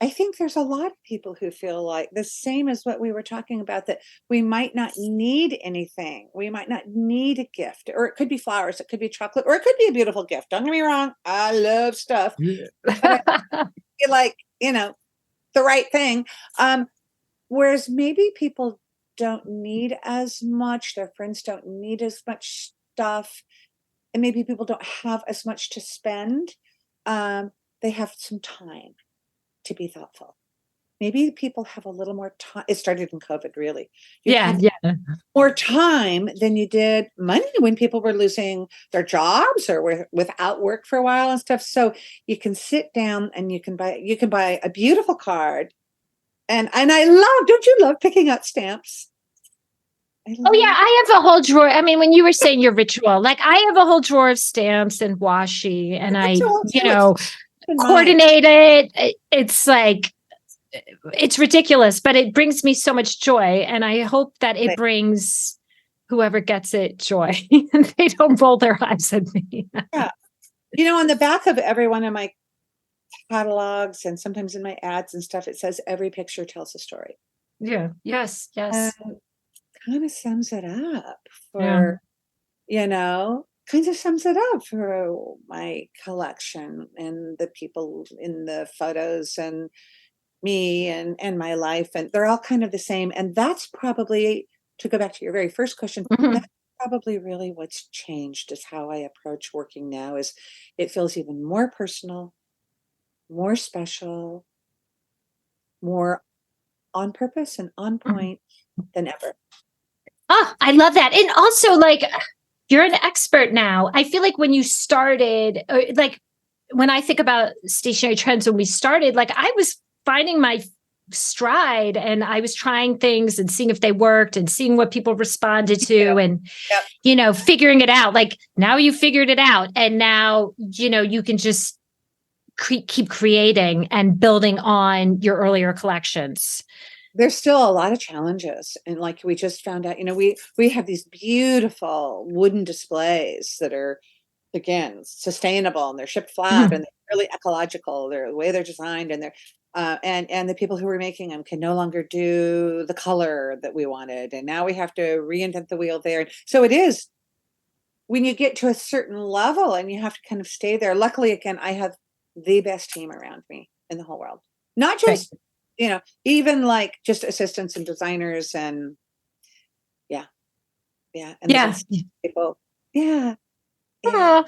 I think there's a lot of people who feel like the same as what we were talking about, that we might not need anything. We might not need a gift, or it could be flowers, it could be chocolate, or it could be a beautiful gift. Don't get me wrong. I love stuff, but I feel like, the right thing. Whereas maybe people don't need as much, their friends don't need as much stuff, and maybe people don't have as much to spend. They have some time to be thoughtful. Maybe people have a little more time. It started in COVID, really. You have more time than you did money when people were losing their jobs or were without work for a while and stuff. So you can sit down and you can buy a beautiful card. And I love, don't you love picking out stamps? Oh yeah, I have a whole drawer. I mean, when you were saying your ritual, like I have a whole drawer of stamps and washi, and I, coordinate it. It's like, it's ridiculous, but it brings me so much joy. And I hope that it brings whoever gets it joy and they don't roll their eyes at me. Yeah. On the back of every one of my catalogs and sometimes in my ads and stuff, it says every picture tells a story. Yeah. Yes. Kind of sums it up for, kind of sums it up for my collection and the people in the photos and me and my life. And they're all kind of the same. And that's probably, to go back to your very first question, that's probably really what's changed, is how I approach working now. Is it feels even more personal, more special, more on purpose and on point than ever. Oh, I love that. And also, like, you're an expert now. I feel like when you started, like when I think about stationery trends, when we started, like I was finding my stride and I was trying things and seeing if they worked and seeing what people responded to and, figuring it out. Like now you figured it out and now, you can just keep creating and building on your earlier collections. There's still a lot of challenges. And like we just found out, we have these beautiful wooden displays that are, again, sustainable, and they're shipped flat and they're really ecological. They're the way they're designed, and they're and the people who were making them can no longer do the color that we wanted. And now we have to reinvent the wheel there. So it is, when you get to a certain level and you have to kind of stay there. Luckily, again, I have the best team around me in the whole world. Not just, even like just assistants and designers and people. Yeah. Oh,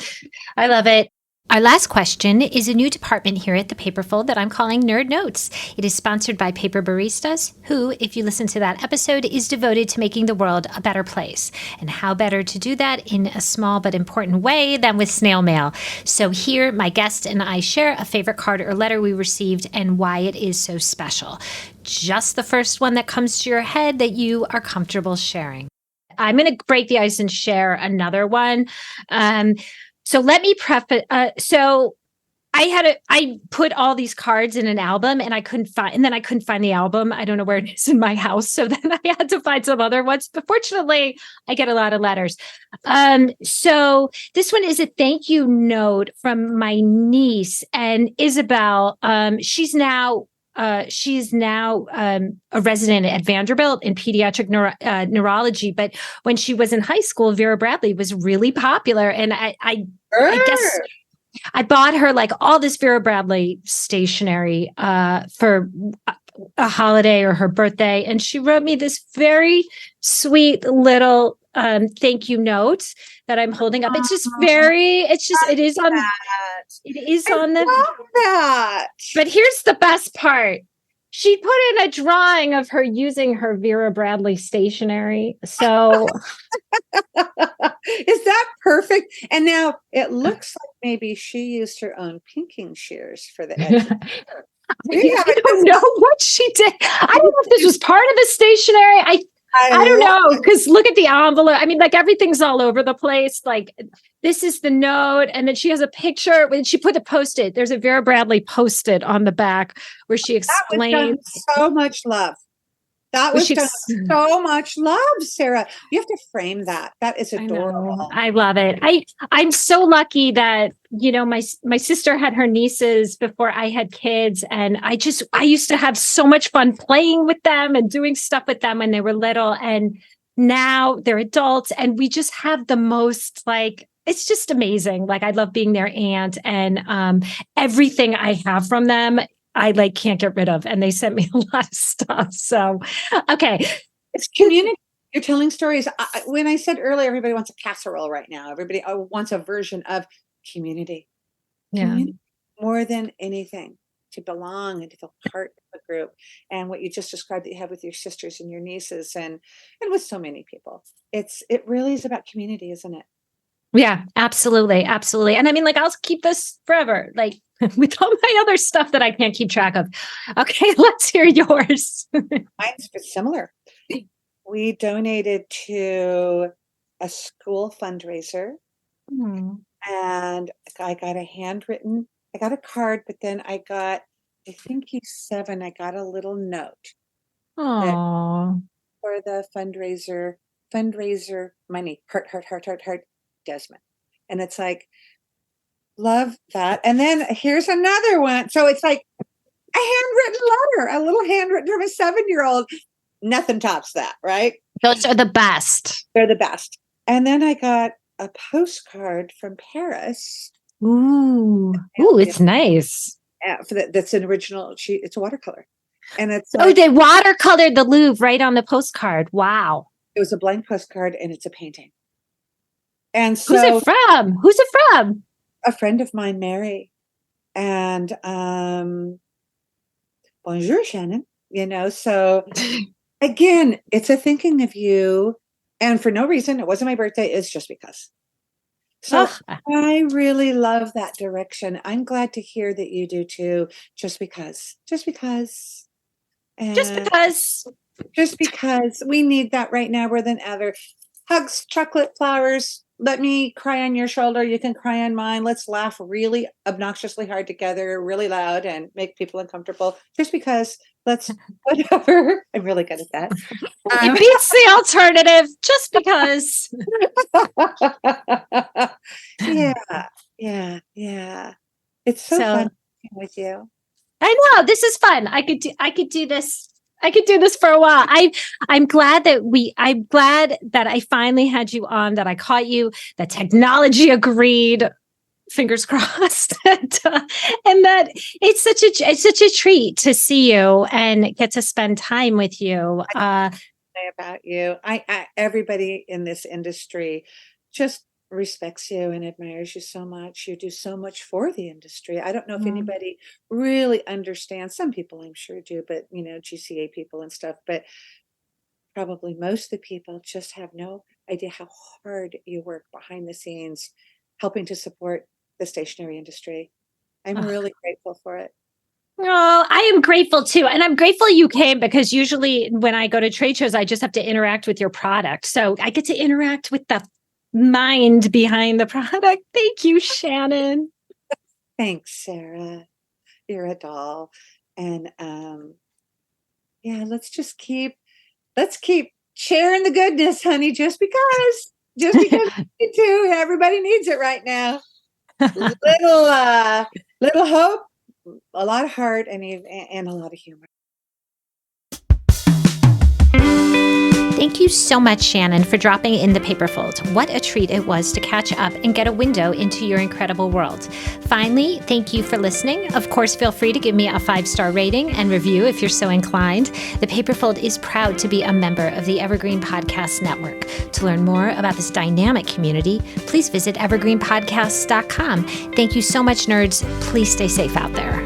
I love it. Our last question is a new department here at the Paperfold that I'm calling Nerd Notes. It is sponsored by Paper Baristas, who, if you listen to that episode, is devoted to making the world a better place. And how better to do that in a small but important way than with snail mail. So here, my guest and I share a favorite card or letter we received and why it is so special. Just the first one that comes to your head that you are comfortable sharing. I'm going to break the ice and share another one. So let me preface. So I put all these cards in an album and I couldn't find the album. I don't know where it is in my house. So then I had to find some other ones. But fortunately, I get a lot of letters. So this one is a thank you note from my niece and Isabel. She's now a resident at Vanderbilt in pediatric neurology. But when she was in high school, Vera Bradley was really popular. And I guess I bought her like all this Vera Bradley stationery for a holiday or her birthday. And she wrote me this very sweet little thank you note that I'm holding up. It is on that. But here's the best part. She put in a drawing of her using her Vera Bradley stationery. So is that perfect? And now it looks like maybe she used her own pinking shears for the edge. I don't know what she did. I don't know if this was part of the stationery. I don't know, because look at the envelope. I mean, like everything's all over the place. Like this is the note. And then she has a picture when she put a Post-it. There's a Vera Bradley Post-it on the back where she explains. So much love. That was done with so much love, Sarah. You have to frame that. That is adorable. I love it. I'm so lucky that, my sister had her nieces before I had kids. And I used to have so much fun playing with them and doing stuff with them when they were little. And now they're adults and we just have the most it's just amazing. I love being their aunt, and everything I have from them, I can't get rid of. And they sent me a lot of stuff. So, okay. It's community. You're telling stories. When I said earlier, everybody wants a casserole right now. Everybody wants a version of community. Yeah. Community, more than anything, to belong and to feel part of a group. And what you just described that you have with your sisters and your nieces and with so many people. It really is about community, isn't it? Yeah, absolutely. Absolutely. And I mean, I'll keep this forever, with all my other stuff that I can't keep track of. Okay, let's hear yours. Mine's similar. We donated to a school fundraiser, and I got I got a card, but then I think he's 7, I got a little note. Oh, for the fundraiser money, heart, Desmond. And it's love that. And then here's another one. So it's a handwritten letter, a little handwritten from a 7-year-old. Nothing tops that, right? Those are the best. They're the best. And then I got a postcard from Paris. Ooh, it's nice. That's an original. It's a watercolor. And it's they watercolored the Louvre right on the postcard. Wow. It was a blank postcard and it's a painting. And so, Who's it from? A friend of mine, Mary. And bonjour, Shannon. So again, it's a thinking of you. And for no reason, it wasn't my birthday. It's just because. So I really love that direction. I'm glad to hear that you do too. Just because. And just because we need that right now more than ever. Hugs, chocolate, flowers. Let me cry on your shoulder. You can cry on mine. Let's laugh really obnoxiously hard together, really loud, and make people uncomfortable. Just because. Let's whatever. I'm really good at that. It beats the alternative. Just because. Yeah. It's so fun with you. I know, this is fun. I could do this. I could do this for a while. I'm glad that I finally had you on, that I caught you, that technology agreed, fingers crossed, and that it's such a treat to see you and get to spend time with you. About you, everybody in this industry just respects you and admires you so much. You do so much for the industry. I don't know if anybody really understands. Some people I'm sure do, but GCA people and stuff, but probably most of the people just have no idea how hard you work behind the scenes, helping to support the stationery industry. I'm really grateful for it. Oh, I am grateful too. And I'm grateful you came, because usually when I go to trade shows, I just have to interact with your product. So I get to interact with the mind behind the product. Thank you, Shannon. Thanks, Sarah. You're a doll. And let's keep sharing the goodness, honey, just because we do. Everybody needs it right now. Little hope, a lot of heart, and a lot of humor. Thank you so much, Shannon, for dropping in the Paperfold. What a treat it was to catch up and get a window into your incredible world. Finally, thank you for listening. Of course, feel free to give me a 5-star rating and review if you're so inclined. The Paperfold is proud to be a member of the Evergreen Podcast Network. To learn more about this dynamic community, please visit evergreenpodcasts.com. Thank you so much, nerds. Please stay safe out there.